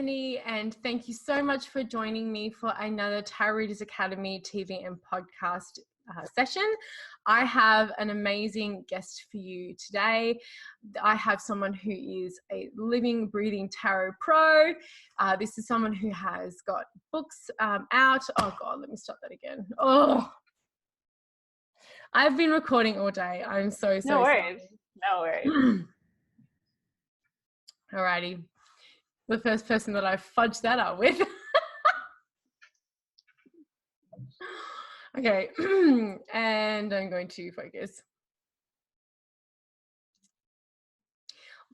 Stephanie, and thank you so much for joining me for another Tarot Readers Academy TV and podcast session. I have an amazing guest for you today. I have someone who is a living, breathing tarot pro. This is someone who has got books out. Oh God, let me stop that again. Oh, I've been recording all day. I'm so No worries. sorry. No worries. Alrighty. The first person that I fudged that up with. Okay, and I'm going to focus.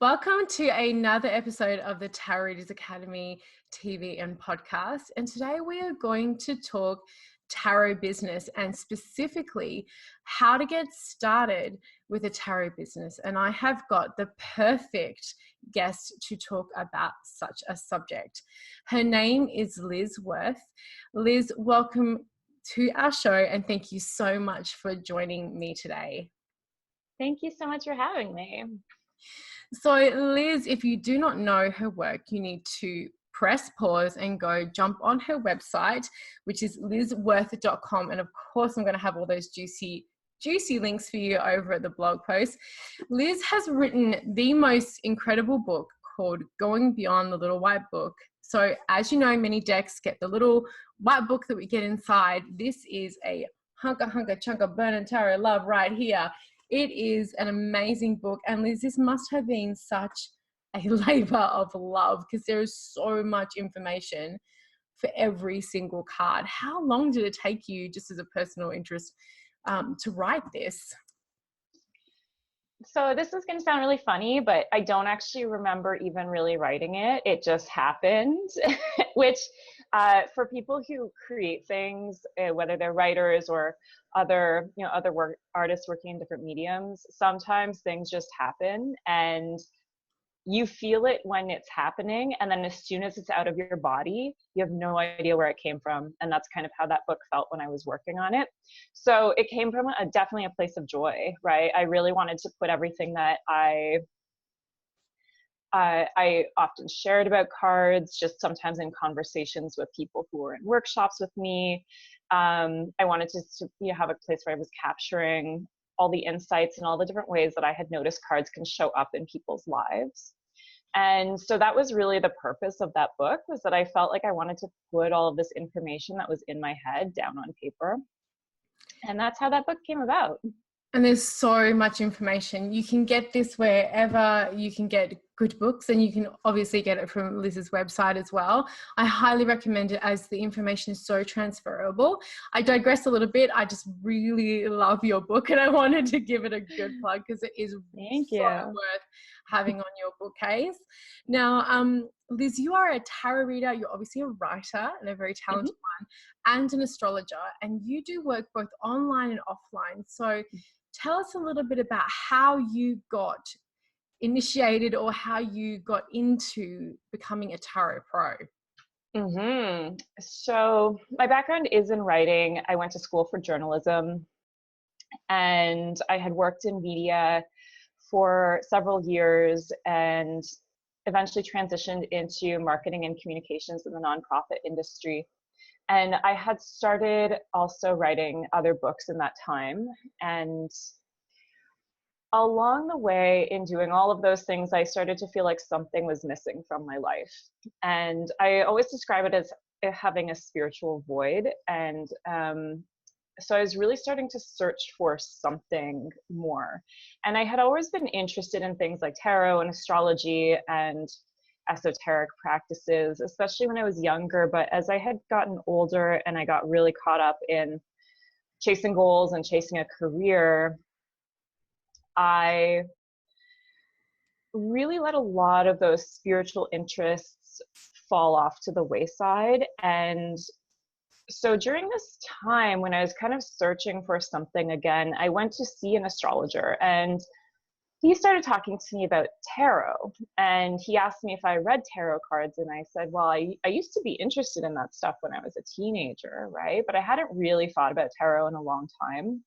Welcome to another episode of the Tarot Readers Academy TV and podcast. And today we are going to talk tarot business and specifically how to get started with a tarot business. And I have got the perfect guest to talk about such a subject. Her name is Liz Worth. Liz, welcome to our show and thank you so much for joining me today. Thank you so much for having me. So Liz, if you do not know her work, you need to press pause and go jump on her website, which is lizworth.com. And of course, I'm going to have all those juicy links for you over at the blog post. Liz has written the most incredible book called Going Beyond the Little White Book. So as you know, many decks get the little white book that we get inside. This is a hunka chunka burning tarot love right here. It is an amazing book. And Liz, this must have been such a labor of love because there is so much information for every single card. How long did it take you, just as a personal interest, to write this? So this is going to sound really funny, but I don't actually remember even really writing it. It just happened, which for people who create things, whether they're writers or other artists working in different mediums, sometimes things just happen and you feel it when it's happening, and then as soon as it's out of your body, you have no idea where it came from. And that's kind of how that book felt when I was working on it. So it came from definitely a place of joy, right? I really wanted to put everything that I often shared about cards, just sometimes in conversations with people who were in workshops with me. I wanted to have a place where I was capturing all the insights and all the different ways that I had noticed cards can show up in people's lives. And so that was really the purpose of that book, was that I felt like I wanted to put all of this information that was in my head down on paper. And that's how that book came about. And there's so much information. You can get this wherever you can get good books, and you can obviously get it from Liz's website as well. I highly recommend it as the information is so transferable. I digress a little bit. I just really love your book and I wanted to give it a good plug because it is so worth having on your bookcase. Now, Liz, you are a tarot reader. You're obviously a writer and a very talented one, and an astrologer, and you do work both online and offline. So tell us a little bit about how you got initiated or how you got into becoming a tarot pro. So my background is in writing. I went to school for journalism and I had worked in media for several years and eventually transitioned into marketing and communications in the nonprofit industry. And I had started also writing other books in that time. And along the way in doing all of those things, I started to feel like something was missing from my life. And I always describe it as having a spiritual void. And so I was really starting to search for something more. And I had always been interested in things like tarot and astrology and esoteric practices, especially when I was younger. But as I had gotten older and I got really caught up in chasing goals and chasing a career, I really let a lot of those spiritual interests fall off to the wayside. And so during this time when I was kind of searching for something again, I went to see an astrologer and he started talking to me about tarot. And he asked me if I read tarot cards. And I said, well, I used to be interested in that stuff when I was a teenager, right? But I hadn't really thought about tarot in a long time.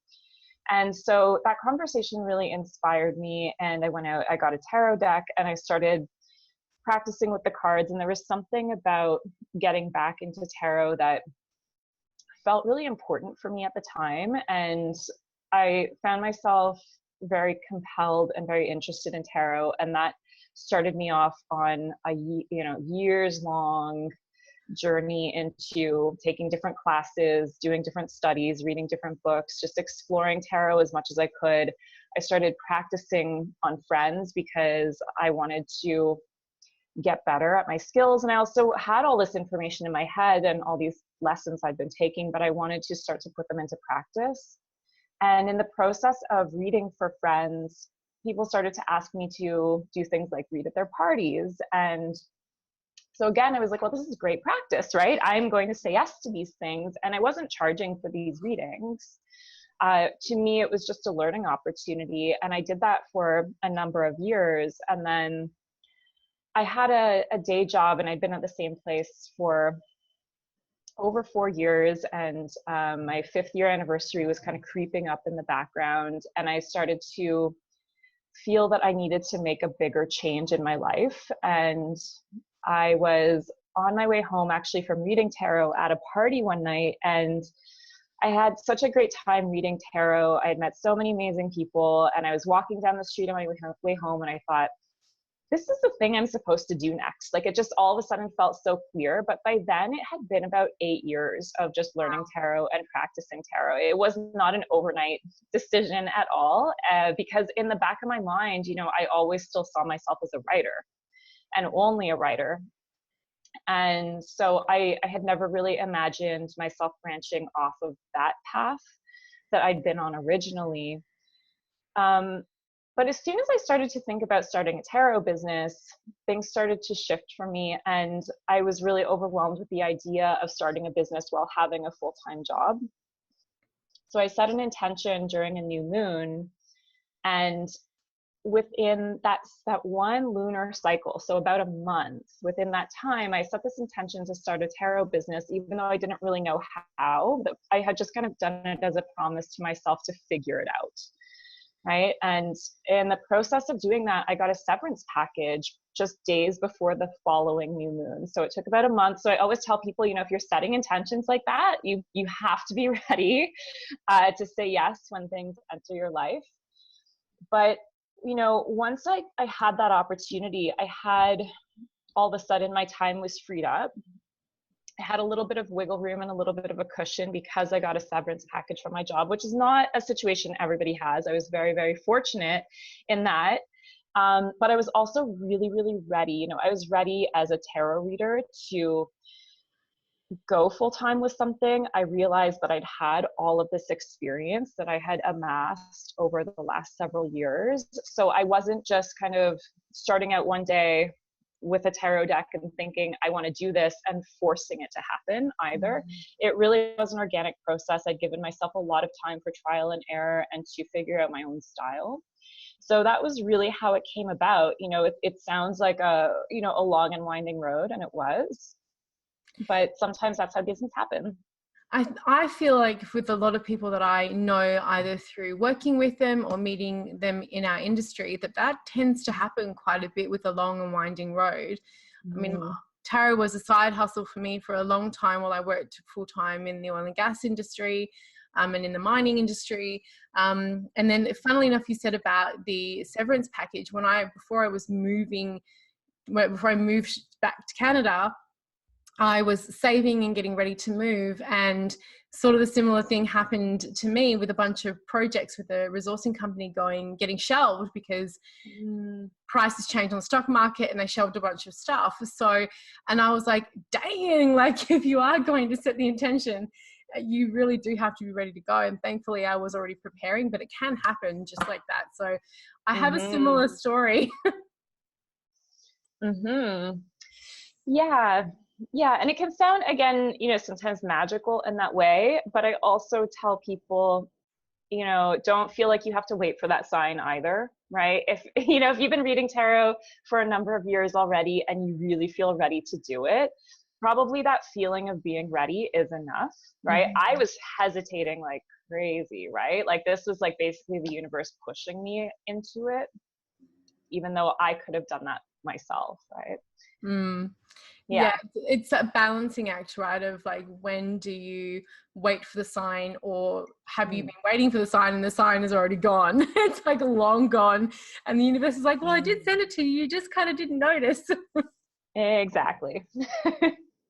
And so that conversation really inspired me. And I went out, I got a tarot deck and I started practicing with the cards. And there was something about getting back into tarot that felt really important for me at the time. And I found myself very compelled and very interested in tarot. And that started me off on a years long journey into taking different classes, doing different studies, reading different books, just exploring tarot as much as I could. I started practicing on friends because I wanted to get better at my skills. And I also had all this information in my head and all these lessons I'd been taking, but I wanted to start to put them into practice. And in the process of reading for friends, people started to ask me to do things like read at their parties. And so again, I was like, well, this is great practice, right? I'm going to say yes to these things. And I wasn't charging for these readings. To me, it was just a learning opportunity. And I did that for a number of years. And then I had a day job, and I'd been at the same place for over 4 years. And my 5th year anniversary was kind of creeping up in the background. And I started to feel that I needed to make a bigger change in my life. And I was on my way home actually from reading tarot at a party one night, and I had such a great time reading tarot. I had met so many amazing people, and I was walking down the street on my way home, and I thought, this is the thing I'm supposed to do next. Like, it just all of a sudden felt so clear. But by then it had been about 8 years of just learning tarot and practicing tarot. It was not an overnight decision at all, because in the back of my mind, I always still saw myself as a writer and only a writer. And so I had never really imagined myself branching off of that path that I'd been on originally. But as soon as I started to think about starting a tarot business, things started to shift for me. And I was really overwhelmed with the idea of starting a business while having a full-time job. So I set an intention during a new moon, and within that one lunar cycle, so about a month, within that time, I set this intention to start a tarot business, even though I didn't really know how, but I had just kind of done it as a promise to myself to figure it out, right? And in the process of doing that, I got a severance package just days before the following new moon. So it took about a month. So I always tell people, if you're setting intentions like that, you have to be ready to say yes when things enter your life. But once I had that opportunity, I had all of a sudden my time was freed up. I had a little bit of wiggle room and a little bit of a cushion because I got a severance package from my job, which is not a situation everybody has. I was very, very fortunate in that. But I was also really, really ready. I was ready as a tarot reader to go full-time with something. I realized that I'd had all of this experience that I had amassed over the last several years. So I wasn't just kind of starting out one day with a tarot deck and thinking, I want to do this, and forcing it to happen either. It really was an organic process. I'd given myself a lot of time for trial and error and to figure out my own style. So that was really how it came about. It sounds like a long and winding road, and it was. But sometimes that's how business happen. I feel like with a lot of people that I know, either through working with them or meeting them in our industry, that tends to happen quite a bit with a long and winding road. I mean, tarot was a side hustle for me for a long time while I worked full-time in the oil and gas industry and in the mining industry. And then funnily enough, you said about the severance package. Before I moved back to Canada, I was saving and getting ready to move, and sort of a similar thing happened to me with a bunch of projects with a resourcing company getting shelved because prices changed on the stock market and they shelved a bunch of stuff. So, and I was like, dang, like if you are going to set the intention, you really do have to be ready to go. And thankfully I was already preparing, but it can happen just like that. So I have a similar story. Yeah. And it can sound, again, sometimes magical in that way, but I also tell people, don't feel like you have to wait for that sign either, right? If you've been reading tarot for a number of years already and you really feel ready to do it, probably that feeling of being ready is enough, right? I was hesitating like crazy, right? Like this was like basically the universe pushing me into it. even though I could have done that myself, right? Mm. Yeah. Yeah, it's a balancing act, right? Of like, when do you wait for the sign, or have you been waiting for the sign and the sign is already gone? It's like long gone. And the universe is like, well, I did send it to you. You just kind of didn't notice. Exactly.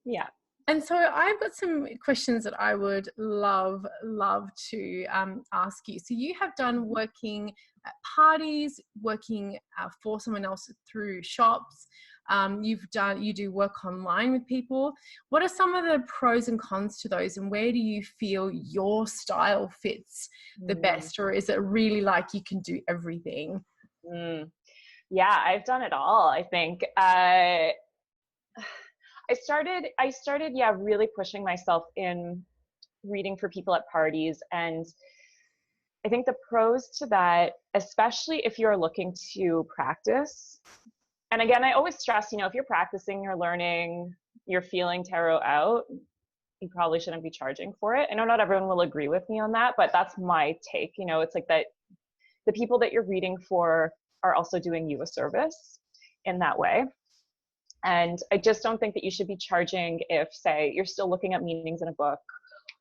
Yeah. And so I've got some questions that I would love to ask you. So you have done working at parties, working for someone else through shops. You do work online with people. What are some of the pros and cons to those, and where do you feel your style fits the best, or is it really like you can do everything? Yeah, I've done it all, I think. I started, yeah, really pushing myself in reading for people at parties. And I think the pros to that, especially if you're looking to practice, and again, I always stress, if you're practicing, you're learning, you're feeling tarot out, you probably shouldn't be charging for it. I know not everyone will agree with me on that, but that's my take. It's like that the people that you're reading for are also doing you a service in that way. And I just don't think that you should be charging if, say, you're still looking at meanings in a book,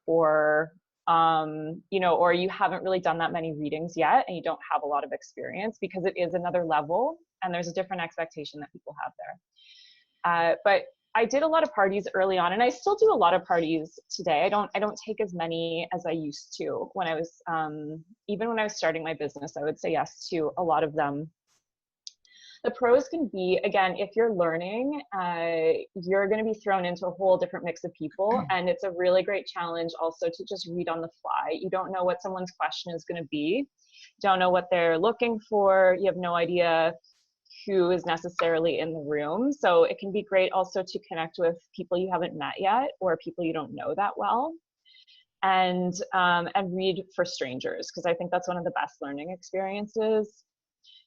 or or you haven't really done that many readings yet and you don't have a lot of experience, because it is another level and there's a different expectation that people have there. But I did a lot of parties early on, and I still do a lot of parties today. I don't take as many as I used to. When I was even when I was starting my business, I would say yes to a lot of them. The pros can be, again, if you're learning, you're going to be thrown into a whole different mix of people. And it's a really great challenge also to just read on the fly. You don't know what someone's question is going to be. Don't know what they're looking for. You have no idea who is necessarily in the room. So it can be great also to connect with people you haven't met yet, or people you don't know that well. And read for strangers, because I think that's one of the best learning experiences.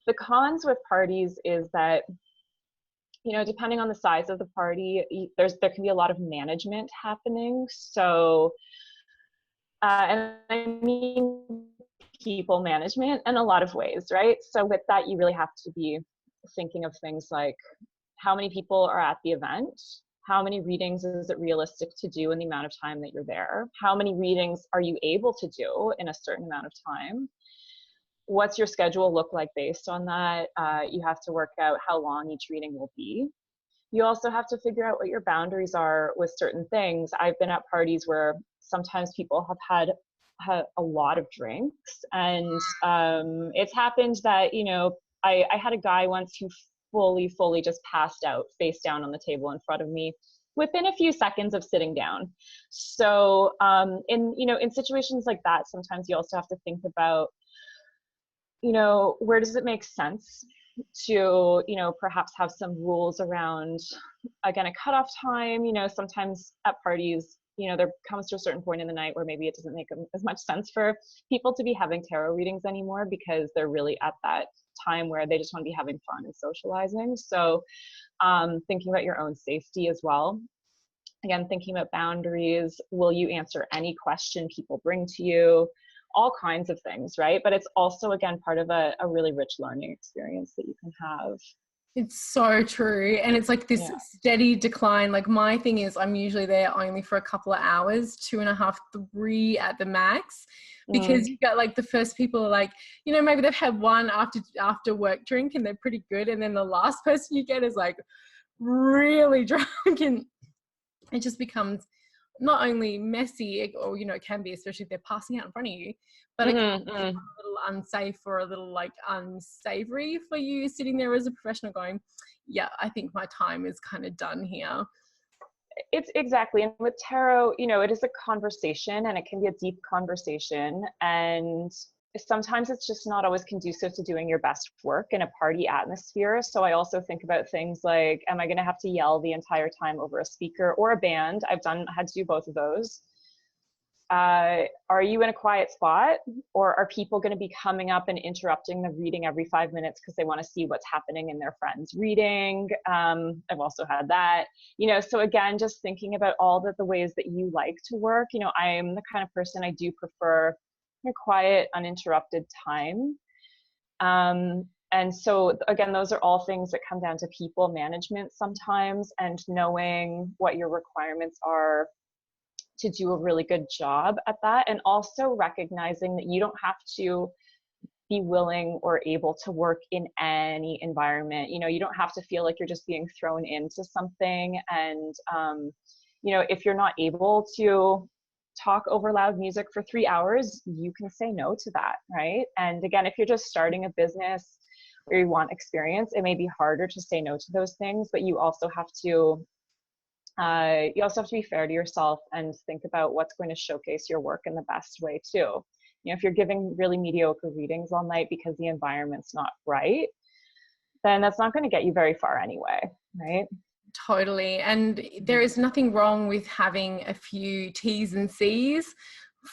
The cons with parties is that, depending on the size of the party, there can be a lot of management happening. So, and I mean people management in a lot of ways, right? So with that, you really have to be thinking of things like, how many people are at the event? How many readings is it realistic to do in the amount of time that you're there? How many readings are you able to do in a certain amount of time? What's your schedule look like based on that? You have to work out how long each reading will be. You also have to figure out what your boundaries are with certain things. I've been at parties where sometimes people have had a lot of drinks, and it's happened that, I had a guy once who fully just passed out face down on the table in front of me within a few seconds of sitting down. So in situations like that, sometimes you also have to think about, where does it make sense to, perhaps have some rules around, again, a cutoff time. Sometimes at parties, there comes to a certain point in the night where maybe it doesn't make as much sense for people to be having tarot readings anymore, because they're really at that time where they just want to be having fun and socializing. So thinking about your own safety as well. Again, thinking about boundaries. Will you answer any question people bring to you? All kinds of things, right? But it's also, again, part of a really rich learning experience that you can have. It's so true. And it's like this steady decline. Like, my thing is, I'm usually there only for a couple of hours, 2.5, 3 at the max, because you got like the first people are like, maybe they've had one after work drink and they're pretty good. And then the last person you get is like really drunk, and it just becomes not only messy, or it can be, especially if they're passing out in front of you, but it can be a little unsafe, or a little like unsavory for you sitting there as a professional going, yeah, I think my time is kind of done here. It's exactly. And with tarot, it is a conversation, and it can be a deep conversation, and sometimes it's just not always conducive to doing your best work in a party atmosphere. So I also think about things like, am I going to have to yell the entire time over a speaker or a band? I've had to do both of those. Are you in a quiet spot, or are people going to be coming up and interrupting the reading every 5 minutes because they want to see what's happening in their friend's reading? I've also had that, so again, just thinking about all the ways that you like to work. I'm the kind of person, I do prefer a quiet, uninterrupted time. And so again, those are all things that come down to people management sometimes, and knowing what your requirements are to do a really good job at that. And also recognizing that you don't have to be willing or able to work in any environment. You know, you don't have to feel like you're just being thrown into something. And, you know, if you're not able to talk over loud music for 3 hours, you can say no to that, right? And again, if you're just starting a business where you want experience, it may be harder to say no to those things, but you also have to be fair to yourself and think about what's going to showcase your work in the best way too. You know, if you're giving really mediocre readings all night because the environment's not right, then that's not going to get you very far anyway, right? Totally. And there is nothing wrong with having a few T's and C's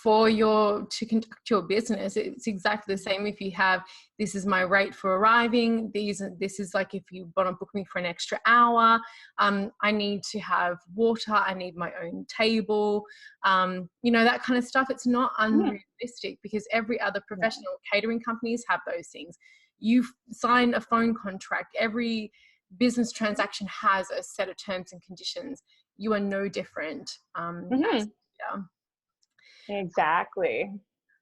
to conduct your business. It's exactly the same if you have, this is my rate for arriving, this is like if you want to book me for an extra hour, I need to have water, I need my own table, you know, that kind of stuff. It's not unrealistic because every other professional catering companies have those things. You sign a phone contract, every business transaction has a set of terms and conditions. You are no different. Exactly.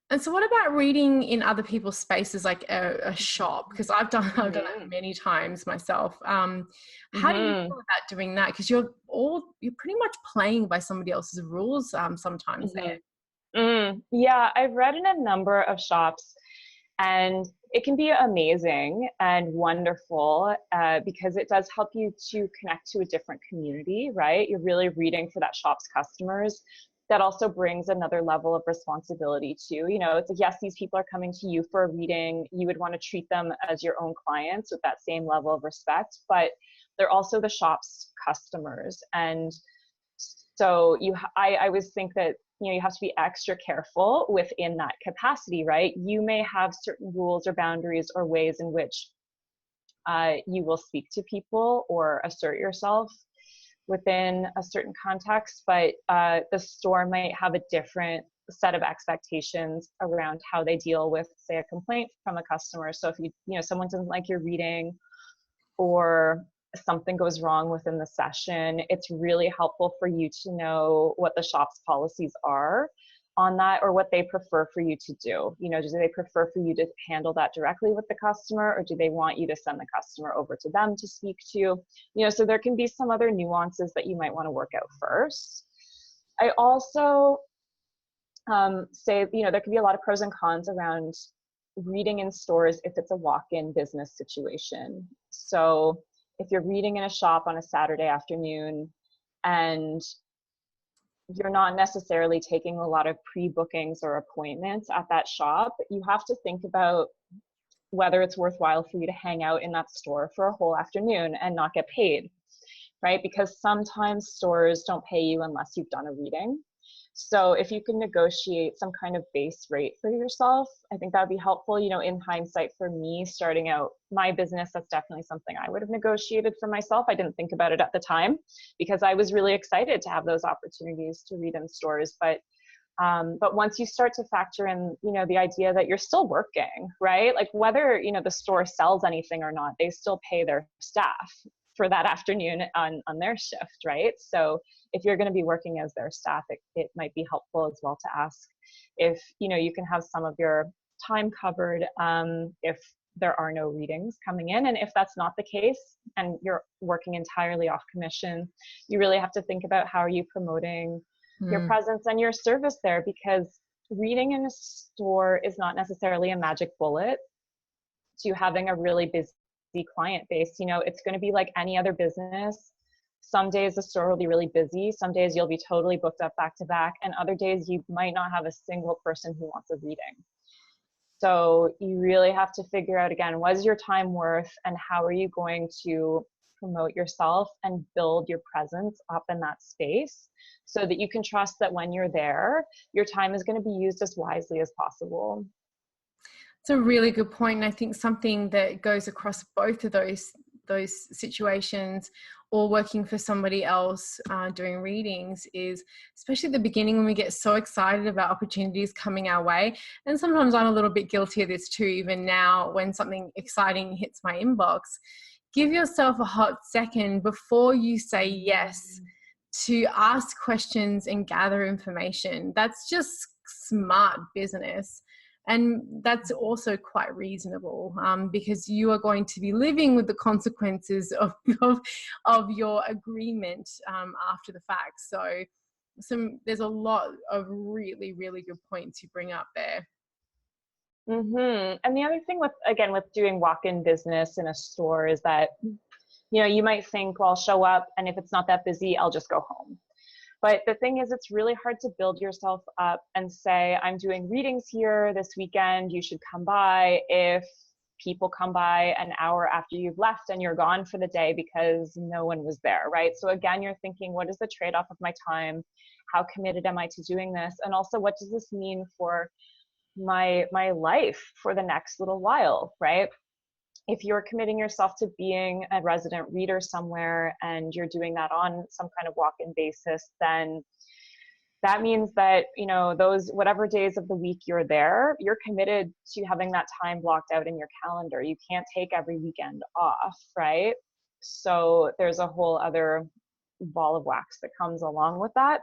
And so what about reading in other people's spaces, like a shop? Because I've done it many times myself. How do you feel about doing that? Because you're pretty much playing by somebody else's rules sometimes there. Yeah, I've read in a number of shops, and it can be amazing and wonderful because it does help you to connect to a different community, right? You're really reading for that shop's customers. That also brings another level of responsibility too. You know, it's like, yes, these people are coming to you for a reading. You would want to treat them as your own clients with that same level of respect, but they're also the shop's customers. And so I always think that, you know, you have to be extra careful within that capacity, right? You may have certain rules or boundaries or ways in which you will speak to people or assert yourself within a certain context, but the store might have a different set of expectations around how they deal with, say, a complaint from a customer. So if someone doesn't like your reading or something goes wrong within the session, it's really helpful for you to know what the shop's policies are on that, or what they prefer for you to do. You know, do they prefer for you to handle that directly with the customer, or do they want you to send the customer over to them to speak to? You know, so there can be some other nuances that you might want to work out first. I also say, you know, there can be a lot of pros and cons around reading in stores if it's a walk-in business situation. So if you're reading in a shop on a Saturday afternoon and you're not necessarily taking a lot of pre-bookings or appointments at that shop, you have to think about whether it's worthwhile for you to hang out in that store for a whole afternoon and not get paid, right? Because sometimes stores don't pay you unless you've done a reading. So if you can negotiate some kind of base rate for yourself, I think that would be helpful. You know, in hindsight, for me, starting out my business, that's definitely something I would have negotiated for myself. I didn't think about it at the time because I was really excited to have those opportunities to read in stores. But once you start to factor in, you know, the idea that you're still working, right? Like whether, you know, the store sells anything or not, they still pay their staff for that afternoon on their shift, right? So if you're going to be working as their staff, it might be helpful as well to ask if, you know, you can have some of your time covered if there are no readings coming in. And if that's not the case and you're working entirely off commission, you really have to think about how are you promoting your presence and your service there, because reading in a store is not necessarily a magic bullet to having a really busy client base. You know, it's going to be like any other business. Some days the store will be really busy. Some days you'll be totally booked up back to back. And other days you might not have a single person who wants a reading. So you really have to figure out, again, what is your time worth and how are you going to promote yourself and build your presence up in that space so that you can trust that when you're there, your time is going to be used as wisely as possible. It's a really good point. And I think something that goes across both of those those situations or working for somebody else doing readings is, especially at the beginning when we get so excited about opportunities coming our way. And sometimes I'm a little bit guilty of this too, even now when something exciting hits my inbox. Give yourself a hot second before you say yes to ask questions and gather information. That's just smart business. And that's also quite reasonable because you are going to be living with the consequences of your agreement after the fact. So there's a lot of really, really good points you bring up there. And the other thing with doing walk-in business in a store is that, you might think, well, I'll show up, and if it's not that busy, I'll just go home. But the thing is, it's really hard to build yourself up and say, I'm doing readings here this weekend, you should come by, if people come by an hour after you've left and you're gone for the day because no one was there, right? So again, you're thinking, what is the trade-off of my time? How committed am I to doing this? And also, what does this mean for my life for the next little while, right? If you're committing yourself to being a resident reader somewhere and you're doing that on some kind of walk-in basis, then that means that, those whatever days of the week you're there, you're committed to having that time blocked out in your calendar. You can't take every weekend off, right? So there's a whole other ball of wax that comes along with that.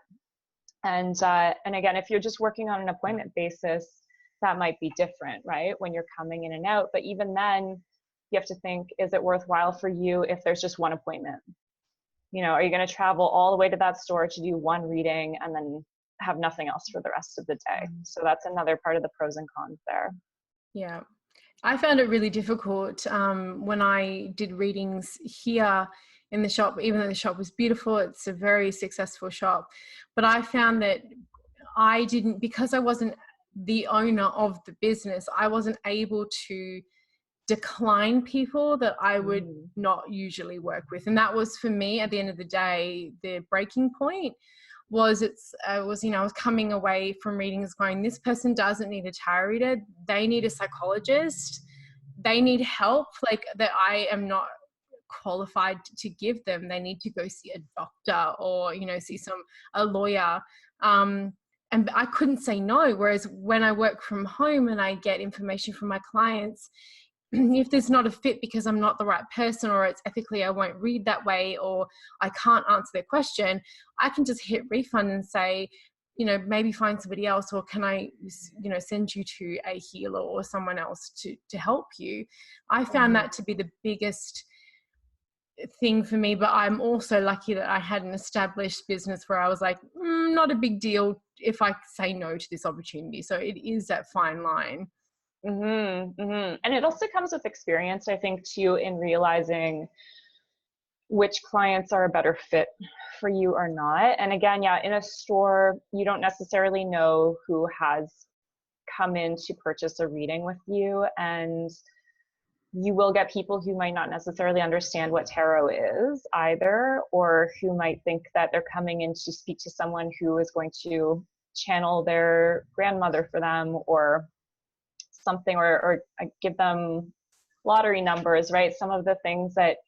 And again, if you're just working on an appointment basis, that might be different, right? When you're coming in and out. But even then, you have to think, is it worthwhile for you if there's just one appointment? Are you going to travel all the way to that store to do one reading and then have nothing else for the rest of the day? So that's another part of the pros and cons there. Yeah. I found it really difficult when I did readings here in the shop, even though the shop was beautiful. It's a very successful shop. But I found that because I wasn't the owner of the business, I wasn't able to decline people that I would not usually work with. And that was, for me, at the end of the day, the breaking point was I was coming away from readings going, this person doesn't need a tarot reader. They need a psychologist. They need help that I am not qualified to give them. They need to go see a doctor or, see a lawyer. And I couldn't say no. Whereas when I work from home and I get information from my clients, if there's not a fit because I'm not the right person, or it's ethically I won't read that way, or I can't answer their question, I can just hit refund and say, maybe find somebody else, or can I, send you to a healer or someone else to help you. I found that to be the biggest thing for me. But I'm also lucky that I had an established business where I was like, not a big deal if I say no to this opportunity. So it is that fine line. And it also comes with experience, I think, too, in realizing which clients are a better fit for you or not. And again, in a store, you don't necessarily know who has come in to purchase a reading with you. And you will get people who might not necessarily understand what tarot is either, or who might think that they're coming in to speak to someone who is going to channel their grandmother for them, or something, or give them lottery numbers, right? Some of the things that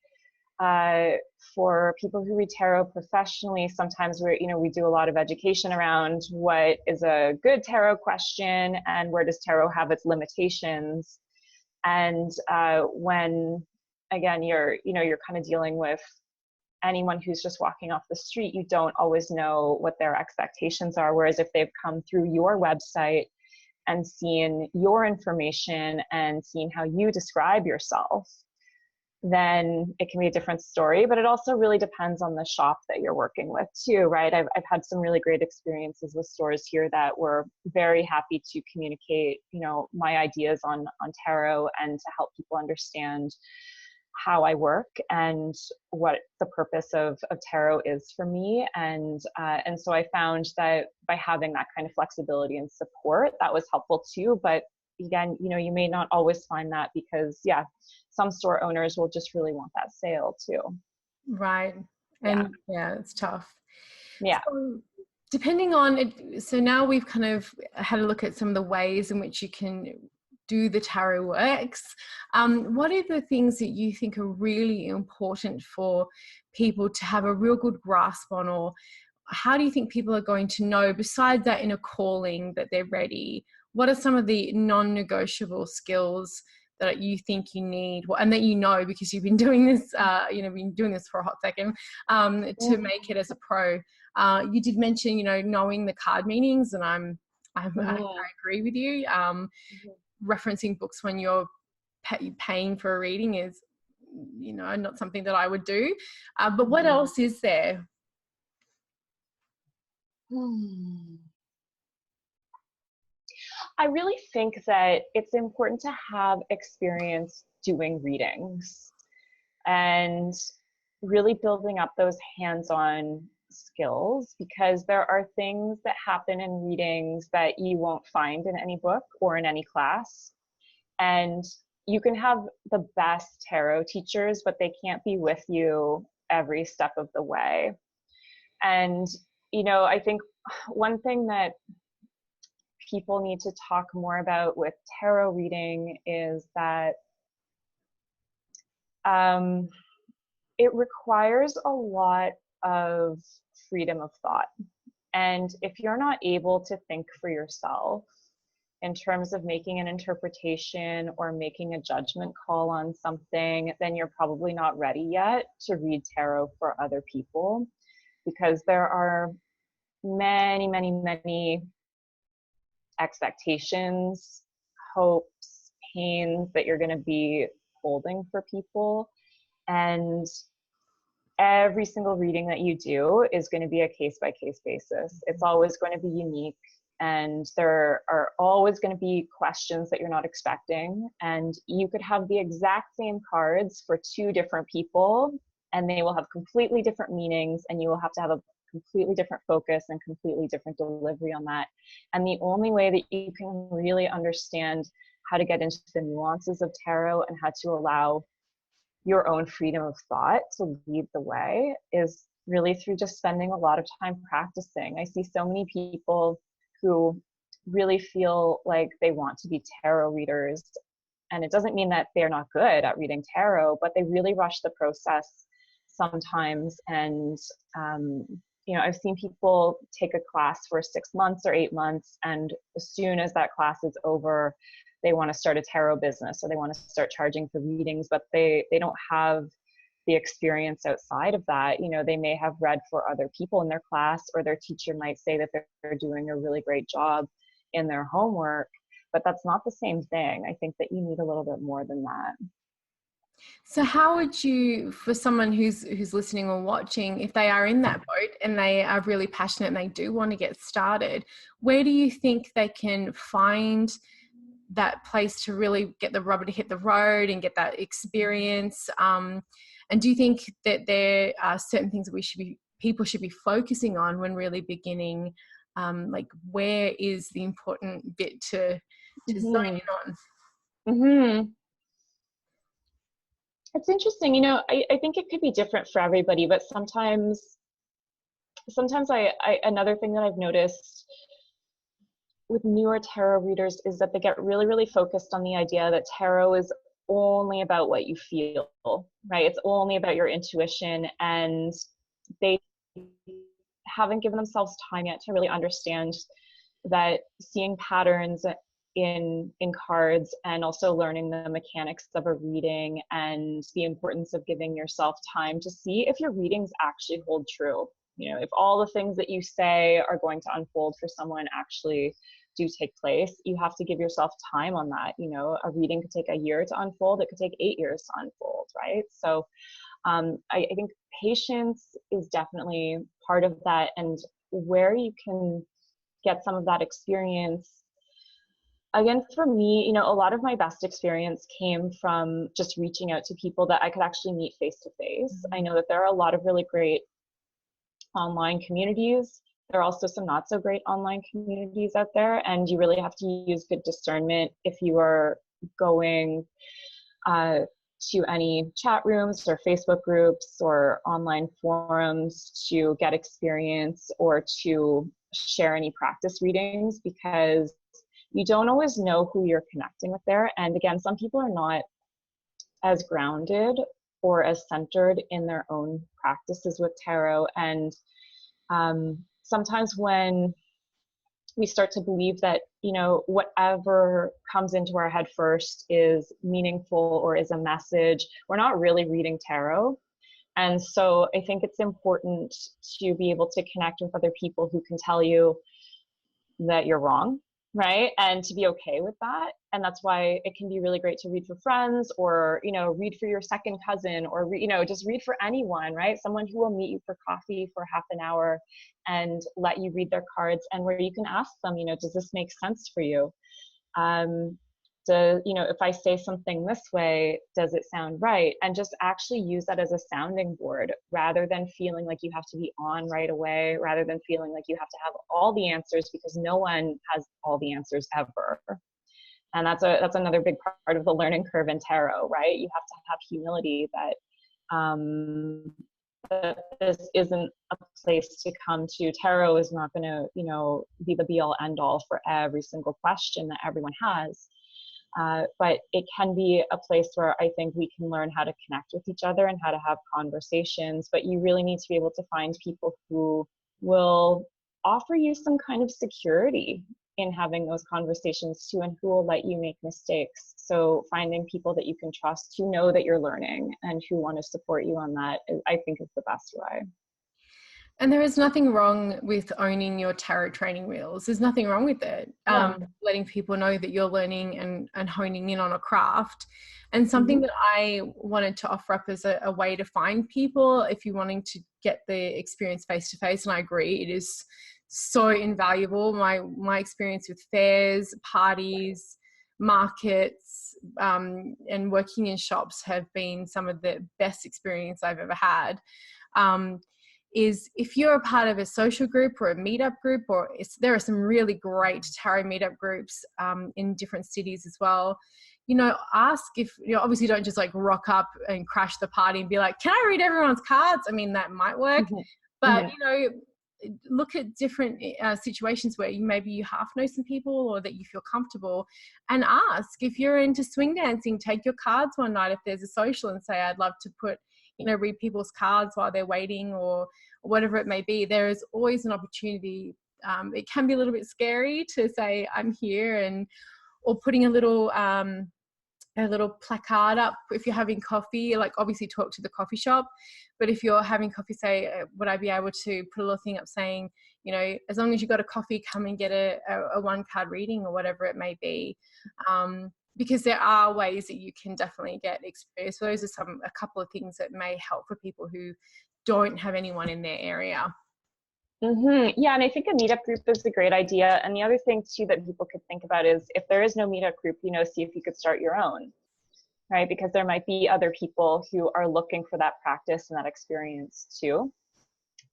for people who read tarot professionally, sometimes we do a lot of education around what is a good tarot question and where does tarot have its limitations. And when, again, you're kind of dealing with anyone who's just walking off the street, you don't always know what their expectations are. Whereas if they've come through your website and seen your information and seen how you describe yourself, then it can be a different story. But it also really depends on the shop that you're working with too, right? I've had some really great experiences with stores here that were very happy to communicate, my ideas on tarot and to help people understand how I work and what the purpose of tarot is for me. And so I found that by having that kind of flexibility and support, that was helpful too. But again, you may not always find that because some store owners will just really want that sale too. Right. And it's tough. Yeah. So, depending on it, so now we've kind of had a look at some of the ways in which you can do the tarot works. What are the things that you think are really important for people to have a real good grasp on, or how do you think people are going to know, besides that in a calling, that they're ready? What are some of the non-negotiable skills that you think you need, and that you know because you've been doing this, been doing this for a hot second, to make it as a pro? You did mention, knowing the card meanings, and I agree with you. Referencing books when you're paying for a reading is, not something that I would do. But what else is there? I really think that it's important to have experience doing readings and really building up those hands-on skills, because there are things that happen in readings that you won't find in any book or in any class. And you can have the best tarot teachers, but they can't be with you every step of the way. And, I think one thing that people need to talk more about with tarot reading is that it requires a lot of freedom of thought. And if you're not able to think for yourself in terms of making an interpretation or making a judgment call on something, then you're probably not ready yet to read tarot for other people, because there are many, many, many expectations, hopes, pains that you're going to be holding for people. And every single reading that you do is going to be a case-by-case basis. It's always going to be unique, and there are always going to be questions that you're not expecting. And you could have the exact same cards for two different people, and they will have completely different meanings, and you will have to have a completely different focus and completely different delivery on that. And the only way that you can really understand how to get into the nuances of tarot and how to allow your own freedom of thought to lead the way is really through just spending a lot of time practicing. I see so many people who really feel like they want to be tarot readers, and it doesn't mean that they're not good at reading tarot, but they really rush the process sometimes. And I've seen people take a class for 6 months or 8 months, and as soon as that class is over, they want to start a tarot business, or they want to start charging for readings, but they don't have the experience outside of that. They may have read for other people in their class, or their teacher might say that they're doing a really great job in their homework, but that's not the same thing. I think that you need a little bit more than that. So how would you, for someone who's listening or watching, if they are in that boat and they are really passionate and they do want to get started, where do you think they can find that place to really get the rubber to hit the road and get that experience? And do you think that there are certain things that people should be focusing on when really beginning? Like, where is the important bit to zone in on? Mm-hmm. It's interesting. I think it could be different for everybody, but sometimes I another thing that I've noticed with newer tarot readers is that they get really, really focused on the idea that tarot is only about what you feel, right? It's only about your intuition, and they haven't given themselves time yet to really understand that seeing patterns in cards, and also learning the mechanics of a reading, and the importance of giving yourself time to see if your readings actually hold true. If all the things that you say are going to unfold for someone actually do take place, you have to give yourself time on that. A reading could take a year to unfold. It could take 8 years to unfold, right? So I think patience is definitely part of that, and where you can get some of that experience. Again, for me, a lot of my best experience came from just reaching out to people that I could actually meet face to face. I know that there are a lot of really great online communities. There are also some not so great online communities out there, and you really have to use good discernment if you are going to any chat rooms or Facebook groups or online forums to get experience or to share any practice readings, because you don't always know who you're connecting with there. And again, some people are not as grounded or as centered in their own practices with tarot. And sometimes when we start to believe that, you know, whatever comes into our head first is meaningful or is a message, we're not really reading tarot. And so I think it's important to be able to connect with other people who can tell you that you're wrong, right? And to be okay with that. And that's why it can be really great to read for friends, or, you know, read for your second cousin, or, you know, just read for anyone, right? Someone who will meet you for coffee for half an hour and let you read their cards, and where you can ask them, you know, does this make sense for you? You know, if I say something this way, does it sound right? And just actually use that as a sounding board, rather than feeling like you have to be on right away, rather than feeling like you have to have all the answers, because no one has all the answers ever. And that's another big part of the learning curve in tarot, right? You have to have humility that this isn't a place to come to. Tarot is not going to, you know, be the be all end all for every single question that everyone has. But it can be a place where I think we can learn how to connect with each other and how to have conversations. But you really need to be able to find people who will offer you some kind of security in having those conversations too, and who will let you make mistakes. So finding people that you can trust, who know that you're learning and who want to support you on that, I think is the best way. And there is nothing wrong with owning your tarot training wheels. There's nothing wrong with it. Letting people know that you're learning and honing in on a craft. And something that I wanted to offer up as a way to find people if you're wanting to get the experience face to face. And I agree, it is so invaluable. My experience with fairs, parties, markets, and working in shops have been some of the best experience I've ever had. Is if you're a part of a social group or a meetup group, or there are some really great tarot meetup groups in different cities as well. You know, ask if, you know, obviously don't just like rock up and crash the party and be like, can I read everyone's cards? I mean, that might work, but you know, look at different situations where maybe you half know some people or that you feel comfortable, and ask. If you're into swing dancing, take your cards one night if there's a social and say, I'd love to read people's cards while they're waiting, or whatever it may be. There is always an opportunity. It can be a little bit scary to say I'm here, or putting a little placard up if you're having coffee. Like, obviously talk to the coffee shop, but if you're having coffee, say, would I be able to put a little thing up saying, you know, as long as you got a coffee, come and get a one card reading, or whatever it may be. Because there are ways that you can definitely get experience. So those are a couple of things that may help for people who don't have anyone in their area. Yeah, and I think a meetup group is a great idea. And the other thing too that people could think about is, if there is no meetup group, you know, see if you could start your own, right? Because there might be other people who are looking for that practice and that experience too.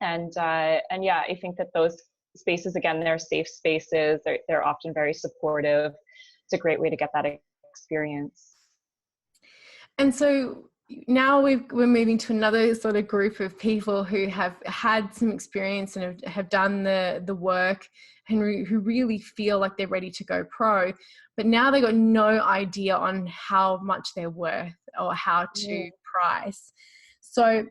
And yeah, I think that those spaces, again, they're safe spaces. They're often very supportive. It's a great way to get that experience. And so now we're moving to another sort of group of people who have had some experience and have done the work, and who really feel like they're ready to go pro, but now they've got no idea on how much they're worth or how to price. So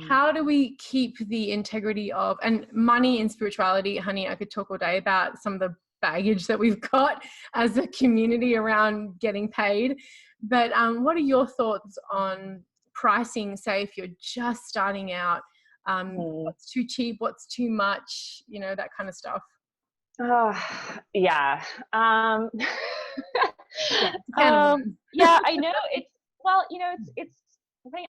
how do we keep the integrity of, and money and spirituality, honey, I could talk all day about some of the baggage that we've got as a community around getting paid. But what are your thoughts on pricing, say, if you're just starting out? What's too cheap, what's too much, you know, that kind of stuff? Yeah. Yeah, I know. Well, you know, it's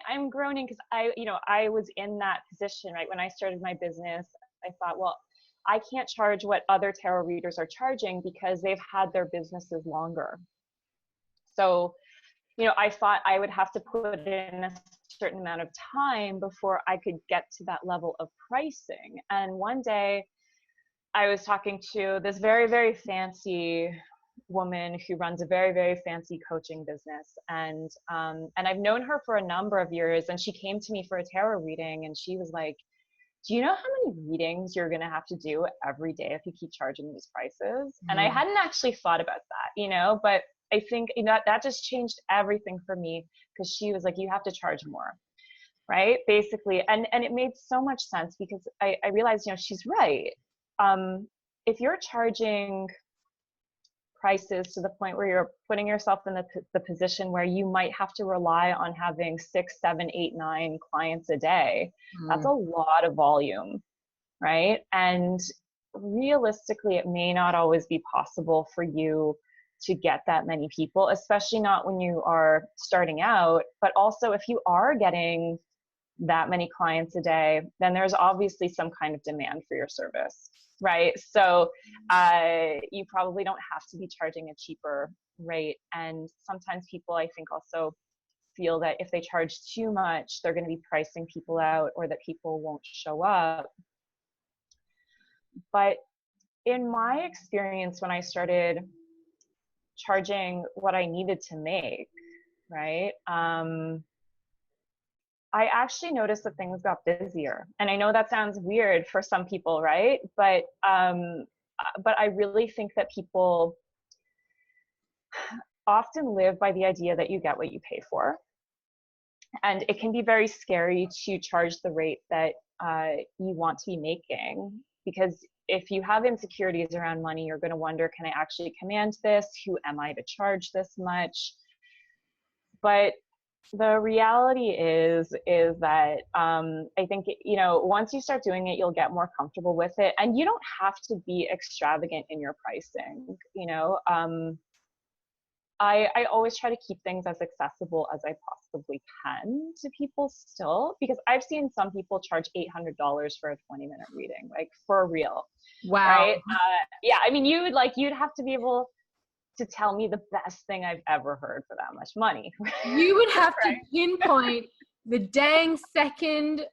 I'm groaning because I was in that position, right? When I started my business, I thought, well, I can't charge what other tarot readers are charging because they've had their businesses longer. So, you know, I thought I would have to put in a certain amount of time before I could get to that level of pricing. And one day I was talking to this very, very fancy woman who runs a very, very fancy coaching business. And I've known her for a number of years, and she came to me for a tarot reading, and she was like, do you know how many readings you're going to have to do every day if you keep charging these prices? And I Mm. hadn't actually thought about that, but I think that just changed everything for me, because she was like, you have to charge more, right? Basically. And it made so much sense, because I realized, she's right. If you're charging prices to the point where you're putting yourself in the position where you might have to rely on having 6, 7, 8, 9 clients a day, that's a lot of volume, right? And realistically, it may not always be possible for you to get that many people, especially not when you are starting out. But also, if you are getting that many clients a day, then there's obviously some kind of demand for your service, right? So you probably don't have to be charging a cheaper rate. And sometimes people, I think, also feel that if they charge too much, they're going to be pricing people out, or that people won't show up. But in my experience, when I started charging what I needed to make, right, I actually noticed that things got busier. And I know that sounds weird for some people, right? But I really think that people often live by the idea that you get what you pay for. And it can be very scary to charge the rate that you want to be making, because if you have insecurities around money, you're going to wonder, can I actually command this? Who am I to charge this much? But the reality is that I think, once you start doing it, you'll get more comfortable with it, and you don't have to be extravagant in your pricing. I always try to keep things as accessible as I possibly can to people still, because I've seen some people charge $800 for a 20-minute reading, like, for real. Wow. Right? Yeah, I mean, you'd have to be able to tell me the best thing I've ever heard for that much money. You would have Right? to pinpoint the dang second,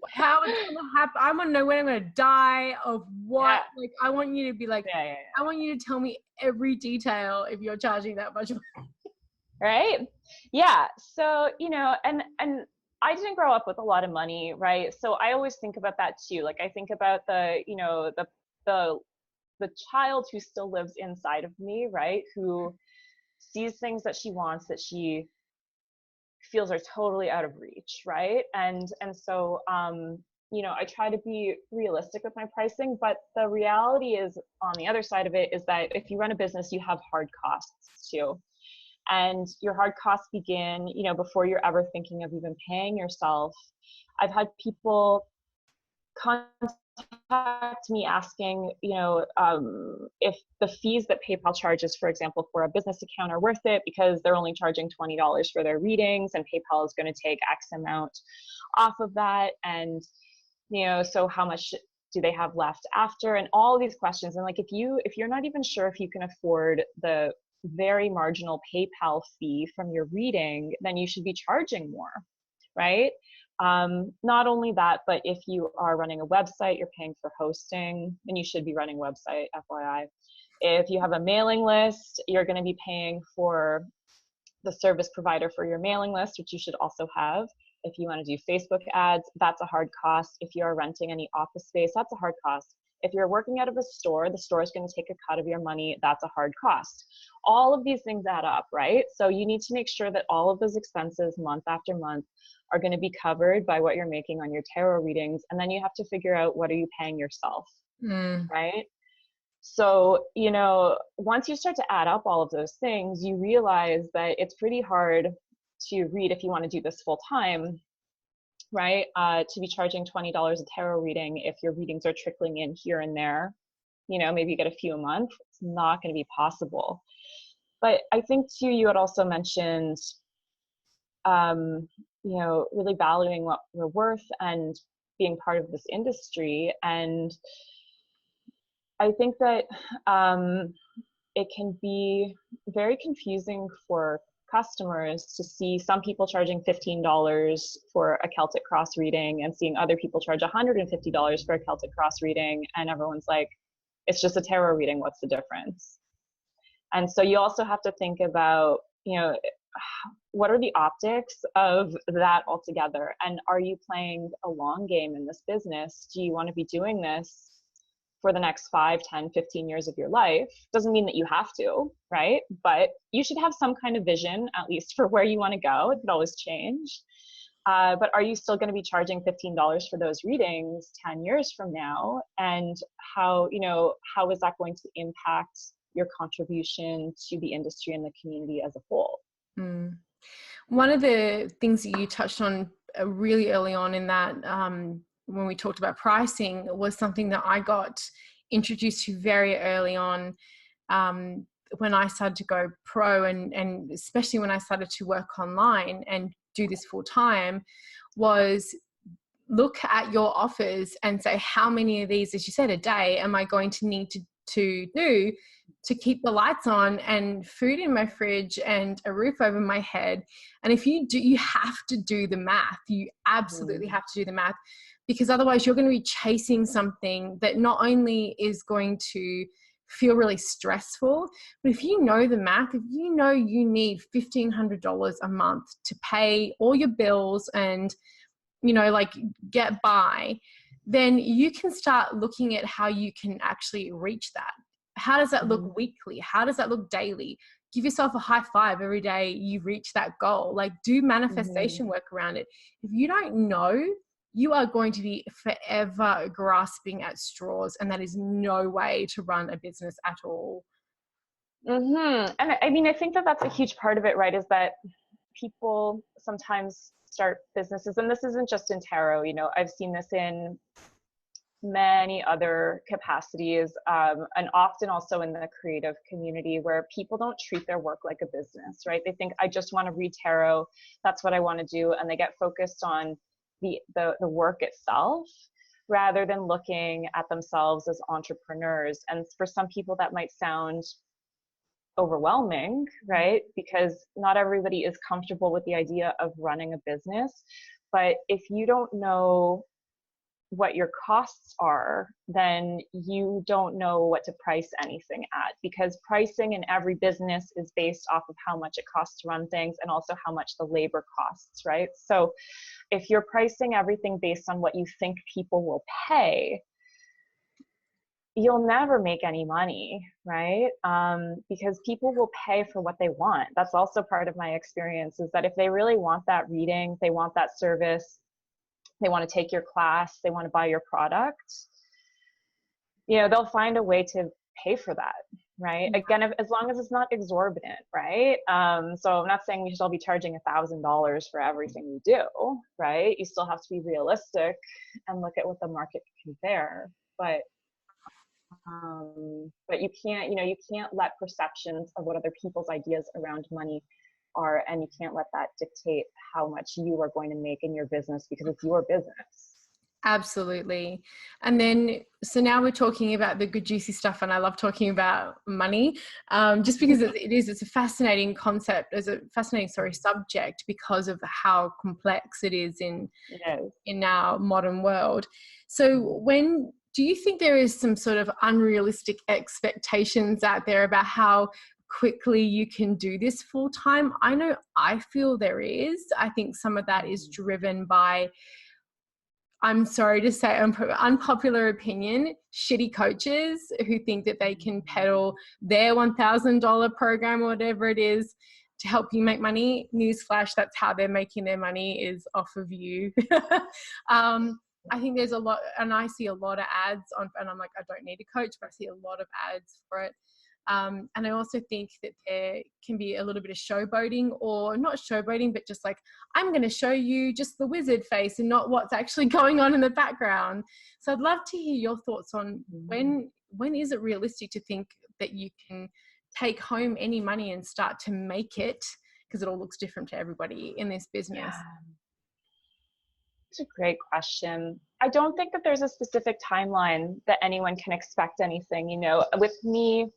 how it's going to happen. I want to know when I'm going to die, of what. Yeah. Like, I want you to be like, Yeah. I want you to tell me every detail if you're charging that much money. Right? Yeah. So, and I didn't grow up with a lot of money, right? So I always think about that too. Like, I think about the child who still lives inside of me, right? Who sees things that she wants that she feels are totally out of reach, right? And so I try to be realistic with my pricing, but the reality is, on the other side of it, is that if you run a business, you have hard costs too. And your hard costs begin, before you're ever thinking of even paying yourself. I've had people contact me asking, if the fees that PayPal charges, for example, for a business account are worth it, because they're only charging $20 for their readings, and PayPal is going to take X amount off of that. And, so how much do they have left after? And all these questions. And like, if you're not even sure if you can afford the very marginal PayPal fee from your reading, then you should be charging more, right? Not only that, but if you are running a website, you're paying for hosting, and you should be running a website, FYI. If you have a mailing list, you're going to be paying for the service provider for your mailing list, which you should also have. If you want to do Facebook ads, that's a hard cost. If you are renting any office space, that's a hard cost. If you're working out of a store, the store is going to take a cut of your money. That's a hard cost. All of these things add up, right? So you need to make sure that all of those expenses, month after month, are going to be covered by what you're making on your tarot readings. And then you have to figure out, what are you paying yourself, right? So, once you start to add up all of those things, you realize that it's pretty hard to read if you want to do this full time, right? To be charging $20 a tarot reading if your readings are trickling in here and there, maybe you get a few a month. It's not going to be possible. But I think too, you had also mentioned, really valuing what we're worth and being part of this industry. And I think that it can be very confusing for customers to see some people charging $15 for a Celtic Cross reading, and seeing other people charge $150 for a Celtic Cross reading, and everyone's like, it's just a tarot reading, what's the difference? And so you also have to think about, what are the optics of that altogether? And are you playing a long game in this business? Do you want to be doing this for the next 5, 10, 15 years of your life? Doesn't mean that you have to, right? But you should have some kind of vision, at least for where you want to go. It could always change. But are you still going to be charging $15 for those readings 10 years from now? And how is that going to impact your contribution to the industry and the community as a whole? Mm. One of the things that you touched on really early on in that, when we talked about pricing, was something that I got introduced to very early on, when I started to go pro, and especially when I started to work online and do this full time, was look at your offers and say, how many of these, as you said, a day am I going to need to do to keep the lights on and food in my fridge and a roof over my head? And if you do, you have to do the math. You absolutely have to do the math, because otherwise you're going to be chasing something that not only is going to feel really stressful, but if you know the math, if you know you need $1,500 a month to pay all your bills and, like, get by, then you can start looking at how you can actually reach that. How does that look weekly? How does that look daily? Give yourself a high five every day you reach that goal. Like, do manifestation work around it. If you don't know, you are going to be forever grasping at straws, and that is no way to run a business at all. And I mean, I think that that's a huge part of it, right? Is that people sometimes start businesses, and this isn't just in tarot, I've seen this in many other capacities, and often also in the creative community, where people don't treat their work like a business, right? They think, I just want to read tarot, that's what I want to do, and they get focused on the work itself rather than looking at themselves as entrepreneurs. And for some people that might sound overwhelming, right? Because not everybody is comfortable with the idea of running a business. But if you don't know what your costs are, then you don't know what to price anything at, because pricing in every business is based off of how much it costs to run things and also how much the labor costs, right? So if you're pricing everything based on what you think people will pay, you'll never make any money, right? Because people will pay for what they want. That's also part of my experience, is that if they really want that reading, they want that service, they want to take your class, they want to buy your product, they'll find a way to pay for that, right? Again, as long as it's not exorbitant, right? So I'm not saying we should all be charging $1,000 for everything we do, right? You still have to be realistic and look at what the market can bear. But you can't, you can't let perceptions of what other people's ideas around money are, and you can't let that dictate how much you are going to make in your business, because it's your business. Absolutely. And then, so now we're talking about the good, juicy stuff, and I love talking about money, just because it's a fascinating concept, it's a fascinating, subject, because of how complex it is in our modern world. So do you think there is some sort of unrealistic expectations out there about how quickly you can do this full time? I know I feel there is. I think some of that is driven by, I'm sorry to say, unpopular opinion, shitty coaches who think that they can peddle their $1,000 program or whatever it is to help you make money. Newsflash, that's how they're making their money, is off of you. I think there's a lot, and I see a lot of ads on, and I'm like, I don't need a coach, but I see a lot of ads for it. And I also think that there can be a little bit of showboating, or not showboating, but just like, I'm going to show you just the wizard face and not what's actually going on in the background. So I'd love to hear your thoughts on when is it realistic to think that you can take home any money and start to make it, because it all looks different to everybody in this business. Yeah. It's a great question. I don't think that there's a specific timeline that anyone can expect anything. With me,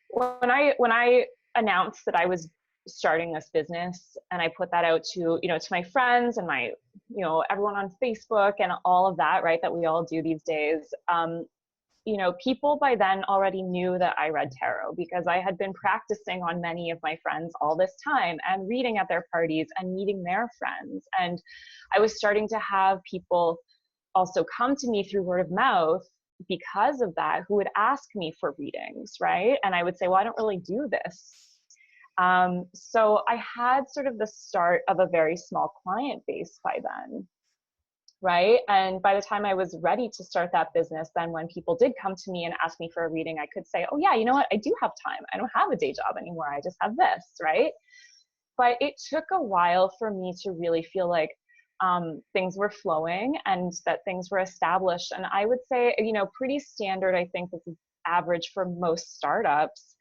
when I announced that I was starting this business, and I put that out to my friends and my everyone on Facebook and all of that, right, that we all do these days, you know, people by then already knew that I read tarot because I had been practicing on many of my friends all this time and reading at their parties and meeting their friends. And I was starting to have people also come to me through word of mouth because of that, who would ask me for readings, right? And I would say, well, I don't really do this. So I had sort of the start of a very small client base by then, right? And by the time I was ready to start that business, then when people did come to me and ask me for a reading, I could say, oh yeah, you know what? I do have time. I don't have a day job anymore. I just have this, right? But it took a while for me to really feel like things were flowing and that things were established. And I would say, you know, pretty standard, I think this is average for most startups.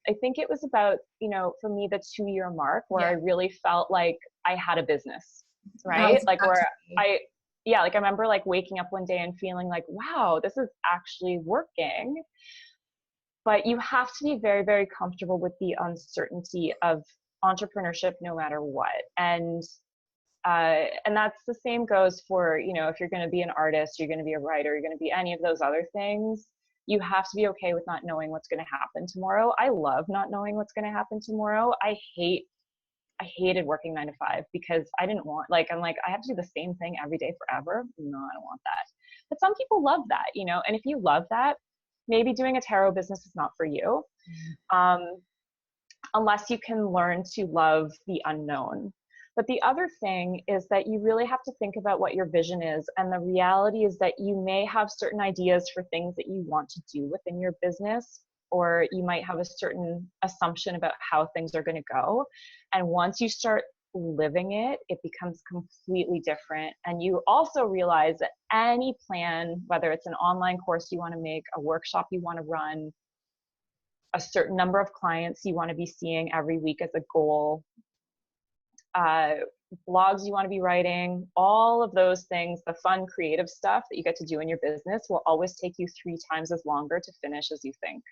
I think it was about, you know, for me, the 2-year mark where I really felt like I had a business, right? Like where I remember like waking up one day and feeling like, wow, this is actually working. But you have to be very, very comfortable with the uncertainty of entrepreneurship no matter what. And that's the same goes for, you know, if you're going to be an artist, you're going to be a writer, you're going to be any of those other things. You have to be okay with not knowing what's going to happen tomorrow. I love not knowing what's going to happen tomorrow. I hated working 9 to 5 because I didn't want, like, I'm like, I have to do the same thing every day forever. No, I don't want that. But some people love that, you know, and if you love that, maybe doing a tarot business is not for you. Unless you can learn to love the unknown. But the other thing is that you really have to think about what your vision is. And the reality is that you may have certain ideas for things that you want to do within your business, or you might have a certain assumption about how things are going to go. And once you start living it, it becomes completely different. And you also realize that any plan, whether it's an online course you want to make, a workshop you want to run, a certain number of clients you want to be seeing every week as a goal, blogs you want to be writing, all of those things, the fun creative stuff that you get to do in your business will always take you 3 times as longer to finish as you think.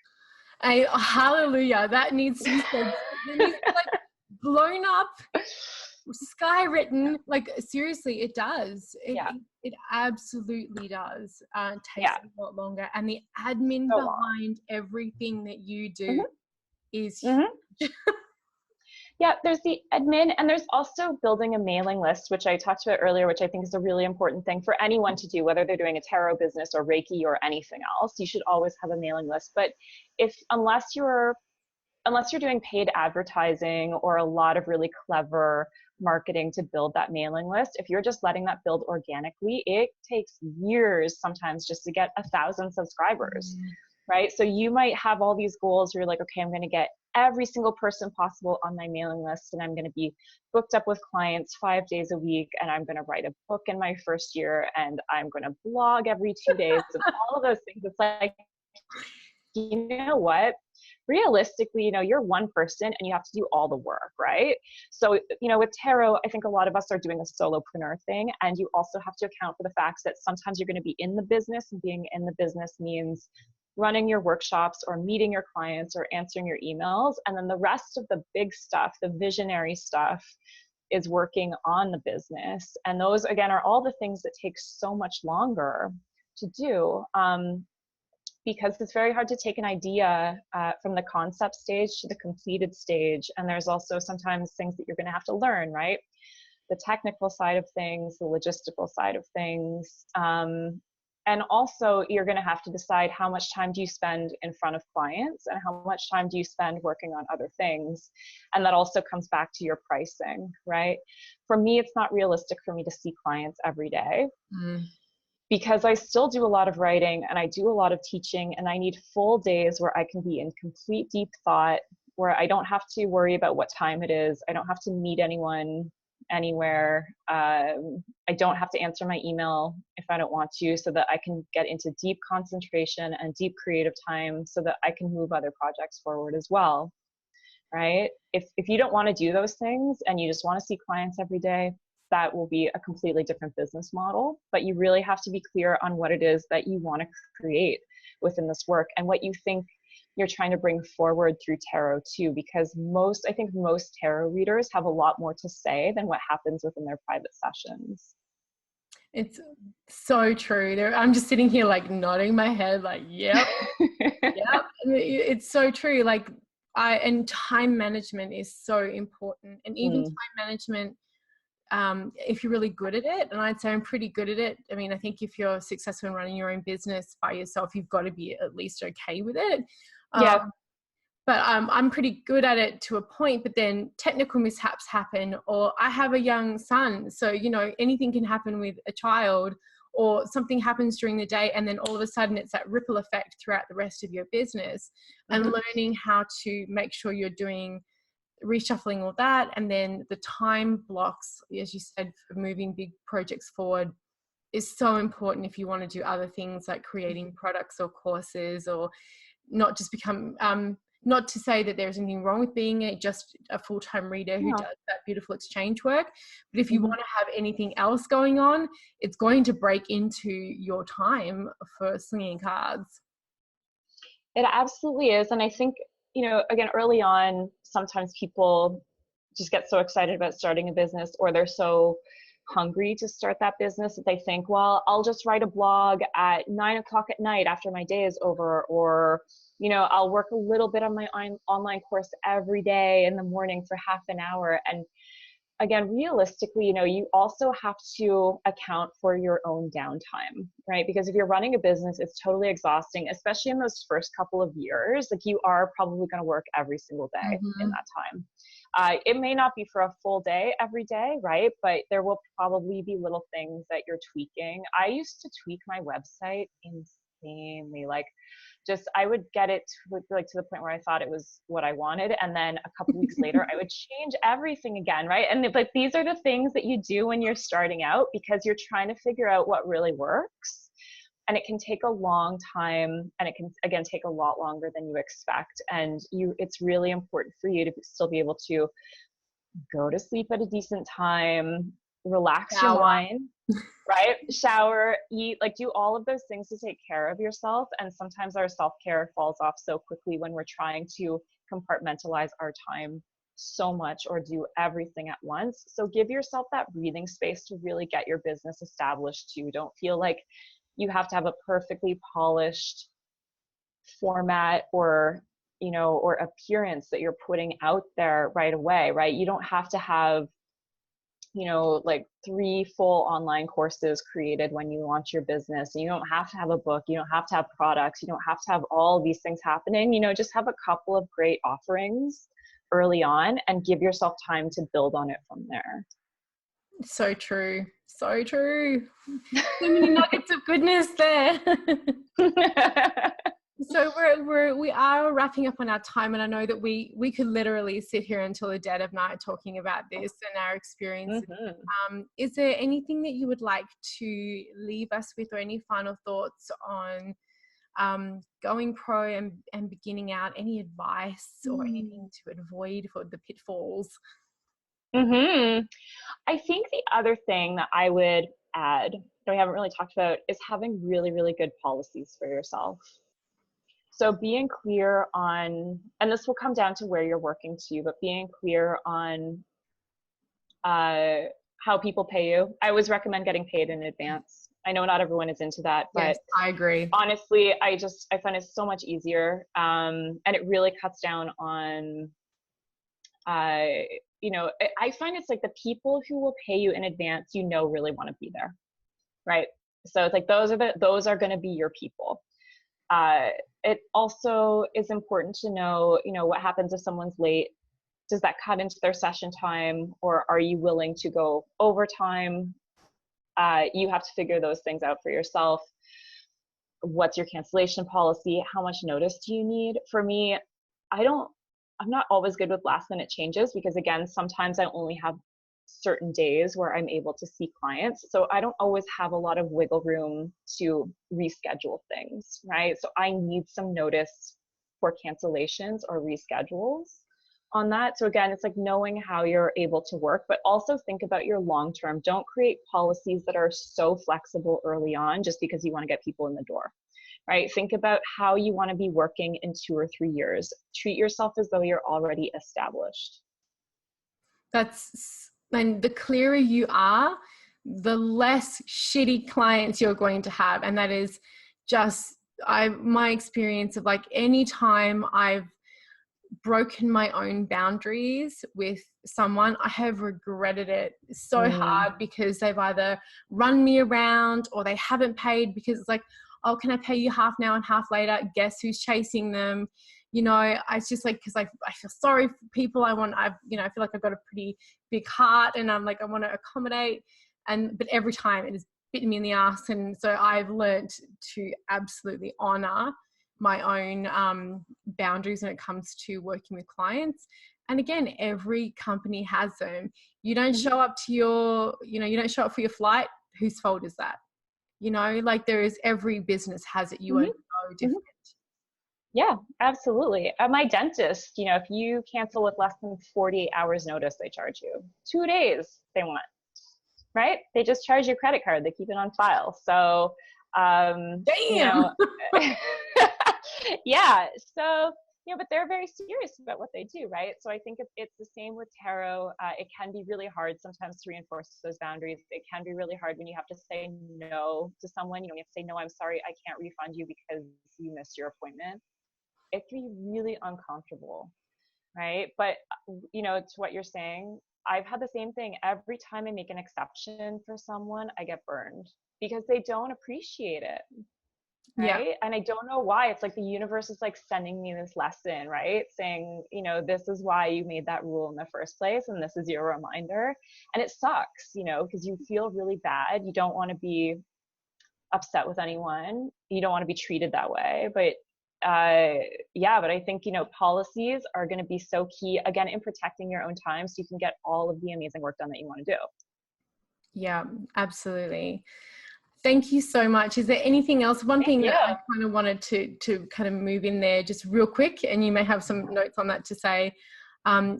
Hallelujah. That needs to be said. It needs to be like blown up, skywritten. Like seriously, it does. It absolutely does. Takes a lot longer. And the admin behind everything that you do is huge. Yeah, there's the admin, and there's also building a mailing list, which I talked about earlier, which I think is a really important thing for anyone to do, whether they're doing a tarot business or Reiki or anything else. You should always have a mailing list. But unless you're doing paid advertising or a lot of really clever marketing to build that mailing list, if you're just letting that build organically, it takes years sometimes just to get 1,000 subscribers. Right? So you might have all these goals. You're like, okay, I'm going to get every single person possible on my mailing list, and I'm going to be booked up with clients 5 days a week, and I'm going to write a book in my first year, and I'm going to blog every 2 days, and all of those things. It's like, you know what? Realistically, you know, you're one person and you have to do all the work, right? So, you know, with tarot, I think a lot of us are doing a solopreneur thing, and you also have to account for the fact that sometimes you're going to be in the business, and being in the business means running your workshops or meeting your clients or answering your emails. And then the rest of the big stuff, the visionary stuff, is working on the business. And those, again, are all the things that take so much longer to do, because it's very hard to take an idea from the concept stage to the completed stage. And there's also sometimes things that you're going to have to learn, right? The technical side of things, the logistical side of things. And also, you're going to have to decide how much time do you spend in front of clients and how much time do you spend working on other things. And that also comes back to your pricing, right? For me, it's not realistic for me to see clients every day because I still do a lot of writing and I do a lot of teaching, and I need full days where I can be in complete deep thought, where I don't have to worry about what time it is. I don't have to meet anyone anywhere. I don't have to answer my email if I don't want to, so that I can get into deep concentration and deep creative time so that I can move other projects forward as well, right? If you don't want to do those things and you just want to see clients every day, that will be a completely different business model. But you really have to be clear on what it is that you want to create within this work and what you think you're trying to bring forward through tarot too, because I think most tarot readers have a lot more to say than what happens within their private sessions. It's so true. I'm just sitting here like nodding my head like, yep, yep. It's so true. Like and time management is so important. And even time management, if you're really good at it, and I'd say I'm pretty good at it. I mean, I think if you're successful in running your own business by yourself, you've got to be at least okay with it. Yeah. But I'm pretty good at it to a point, but then technical mishaps happen, or I have a young son. So, you know, anything can happen with a child, or something happens during the day, and then all of a sudden it's that ripple effect throughout the rest of your business. And learning how to make sure you're doing reshuffling all that, and then the time blocks, as you said, for moving big projects forward is so important if you want to do other things like creating products or courses, or not just become not to say that there's anything wrong with being just a full-time reader who does that beautiful exchange work, but if you want to have anything else going on, it's going to break into your time for slinging cards. It absolutely is. And I think, you know, again, early on, sometimes people just get so excited about starting a business, or they're so hungry to start that business that they think, well, I'll just write a blog at 9 o'clock at night after my day is over, or, you know, I'll work a little bit on my online course every day in the morning for half an hour. And again, realistically, you know, you also have to account for your own downtime, right? Because if you're running a business, it's totally exhausting, especially in those first couple of years. Like, you are probably going to work every single day in that time. It may not be for a full day every day, right? But there will probably be little things that you're tweaking. I used to tweak my website insanely. Like, just, I would get it to the point where I thought it was what I wanted, and then a couple weeks later I would change everything again, right? And but these are the things that you do when you're starting out, because you're trying to figure out what really works, and it can take a long time, and it can, again, take a lot longer than you expect. And it's really important for you to still be able to go to sleep at a decent time, relax your mind, right? Shower, eat, like, do all of those things to take care of yourself. And sometimes our self-care falls off so quickly when we're trying to compartmentalize our time so much, or do everything at once. So give yourself that breathing space to really get your business established too. Don't feel like you have to have a perfectly polished format, or, you know, or appearance that you're putting out there right away, right? You don't have to have, you know, like 3 full online courses created when you launch your business. And you don't have to have a book. You don't have to have products. You don't have to have all these things happening. You know, just have a couple of great offerings early on, and give yourself time to build on it from there. So true. So true. So many nuggets of goodness there. So we are wrapping up on our time, and I know that we could literally sit here until the dead of night talking about this and our experience. Is there anything that you would like to leave us with, or any final thoughts on going pro and beginning out? Any advice or anything to avoid for the pitfalls? I think the other thing that I would add that we haven't really talked about is having really, really good policies for yourself. So being clear on, and this will come down to where you're working too, but being clear on how people pay you. I always recommend getting paid in advance. I know not everyone is into that, but yes, I agree. Honestly, I find it so much easier, and it really cuts down on, you know, I find it's like the people who will pay you in advance, you know, really want to be there, right? So it's like those are going to be your people. It also is important to know, you know, what happens if someone's late. Does that cut into their session time, or are you willing to go overtime? You have to figure those things out for yourself. What's your cancellation policy? How much notice do you need? For me, I'm not always good with last minute changes, because again, sometimes I only have certain days where I'm able to see clients. So I don't always have a lot of wiggle room to reschedule things, right? So I need some notice for cancellations or reschedules on that. So again, it's like knowing how you're able to work, but also think about your long term. Don't create policies that are so flexible early on just because you want to get people in the door, right? Think about how you want to be working in 2 or 3 years. Treat yourself as though you're already established. And the clearer you are, the less shitty clients you're going to have. And that is just my experience of like any time I've broken my own boundaries with someone, I have regretted it so hard, because they've either run me around or they haven't paid, because it's like, oh, can I pay you half now and half later? Guess who's chasing them? You know, I just like, because I feel sorry for people. I feel like I've got a pretty big heart, and I'm like, I want to accommodate, but every time it has bitten me in the ass. And so I've learned to absolutely honor my own boundaries when it comes to working with clients. And again, every company has them. You don't show up to you don't show up for your flight. Whose fault is that? You know, like every business has it. You are no different. Yeah, absolutely. At my dentist, you know, if you cancel with less than 48 hours notice, they charge you. 2 days they want, right? They just charge your credit card. They keep it on file. So, Damn. You know, yeah. So, you know, but they're very serious about what they do, right? So I think it's the same with tarot. It can be really hard sometimes to reinforce those boundaries. It can be really hard when you have to say no to someone. You know, you have to say, no, I'm sorry, I can't refund you because you missed your appointment. It can be really uncomfortable, right? But, you know, to what you're saying, I've had the same thing. Every time I make an exception for someone, I get burned because they don't appreciate it. Right. Yeah. And I don't know why. It's like the universe is like sending me this lesson, right? Saying, you know, this is why you made that rule in the first place. And this is your reminder. And it sucks, you know, because you feel really bad. You don't want to be upset with anyone. You don't want to be treated that way. But but I think, you know, policies are going to be so key, again, in protecting your own time so you can get all of the amazing work done that you want to do. Yeah, absolutely. Thank you so much. Is there anything else? One thing that I kind of wanted to kind of move in there just real quick, and you may have some notes on that to say,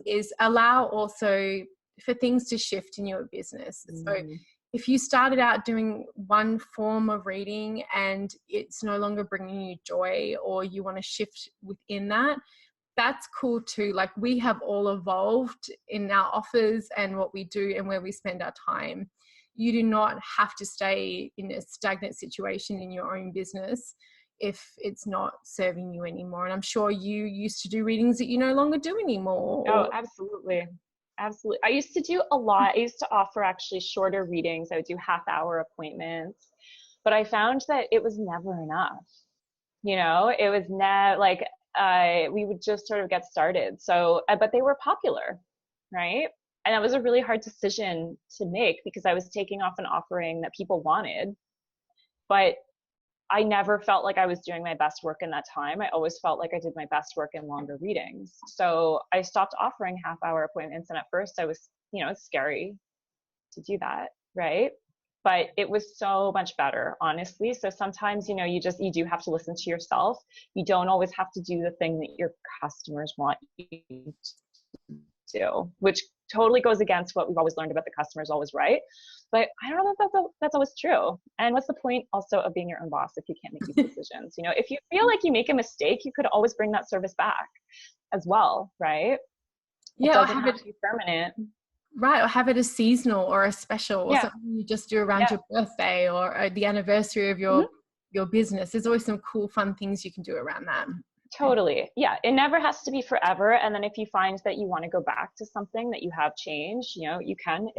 is allow also for things to shift in your business. So if you started out doing one form of reading and it's no longer bringing you joy, or you want to shift within that, that's cool too. Like, we have all evolved in our offers and what we do and where we spend our time. You do not have to stay in a stagnant situation in your own business if it's not serving you anymore. And I'm sure you used to do readings that you no longer do anymore. Oh, absolutely. Absolutely. I used to do a lot. I used to offer actually shorter readings. I would do half-hour appointments, but I found that it was never enough. You know, it was never like, we would just sort of get started. So, but they were popular, right? And that was a really hard decision to make because I was taking off an offering that people wanted, but I never felt like I was doing my best work in that time. I always felt like I did my best work in longer readings. So I stopped offering half-hour appointments. And at first I was, you know, it's scary to do that, right? But it was so much better, honestly. So sometimes, you know, you do have to listen to yourself. You don't always have to do the thing that your customers want you to do, which totally goes against what we've always learned about the customer is always right. But I don't know if that's always true. And what's the point also of being your own boss if you can't make these decisions? You know, if you feel like you make a mistake, you could always bring that service back as well, right? Yeah, it doesn't have to be permanent. Right, or have it a seasonal or a special, or something you just do around your birthday or the anniversary of your business. There's always some cool, fun things you can do around that. Totally. Yeah. It never has to be forever. And then if you find that you want to go back to something that you have changed, you know, you can,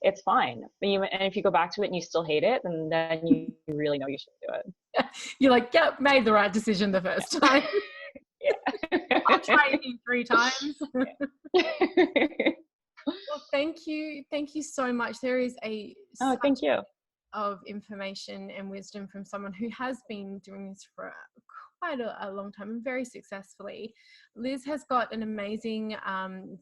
it's fine. And if you go back to it and you still hate it, then you really know you should do it. You're like, yep, made the right decision the first time. I'll try it 3 times. Well, thank you. Thank you so much. There is thank you. Of information and wisdom from someone who has been doing this for quite a long time and very successfully. Liz has got an amazing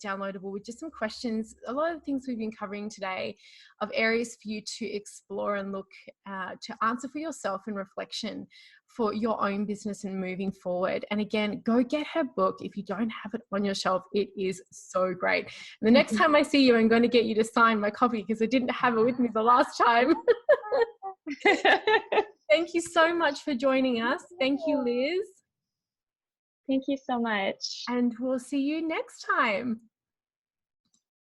downloadable with just some questions, a lot of the things we've been covering today, of areas for you to explore and look to answer for yourself in reflection for your own business and moving forward. And again, go get her book. If you don't have it on your shelf, it is so great. And the next time I see you, I'm going to get you to sign my copy because I didn't have it with me the last time. Thank you so much for joining us. Thank you, Liz. Thank you so much. And we'll see you next time.